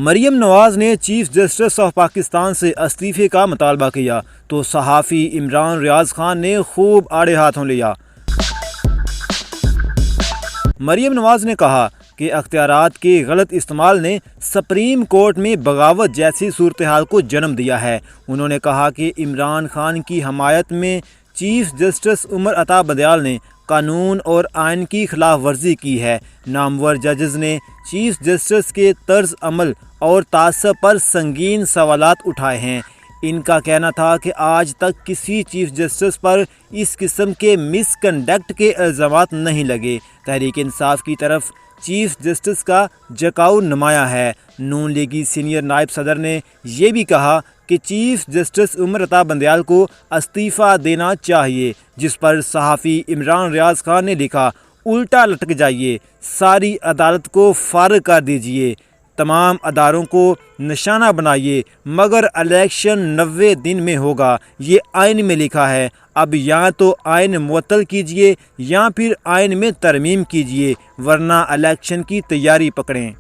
مریم نواز نے chief justice of Pakistan سے استعفے کا مطالبہ کیا تو صحافی عمران ریاض خان نے خوب آڑے ہاتھوں لیا۔ مریم نواز نے کہا کہ اختیارات کے غلط استعمال نے سپریم کورٹ میں بغاوت جیسی صورتحال کو جنم دیا ہے۔ انہوں نے کہا کہ عمران خان کی حمایت میں چیف جسٹس عمر عطا بندیال نے قانون اور آئین کی خلاف ورزی کی ہے۔ نامور ججز نے چیف جسٹس کے طرز عمل اور تعصب پر سنگین سوالات اٹھائے ہیں۔ ان کا کہنا تھا کہ آج تک کسی چیف جسٹس پر اس قسم کے مس کنڈکٹ کے الزامات نہیں لگے۔ تحریک انصاف کی طرف چیف جسٹس کا جھکاؤ نمایاں ہے۔ نون لیگی سینئر نائب صدر نے یہ بھی کہا کہ چیف جسٹس عمر عطا بندیال کو استعفیٰ دینا چاہیے، جس پر صحافی عمران ریاض خان نے لکھا، الٹا لٹک جائیے، ساری عدالت کو فارغ کر دیجیے، تمام اداروں کو نشانہ بنائیے، مگر الیکشن 90 دن میں ہوگا، یہ آئین میں لکھا ہے۔ اب یا تو آئین معطل کیجیے یا پھر آئین میں ترمیم کیجیے، ورنہ الیکشن کی تیاری پکڑیں۔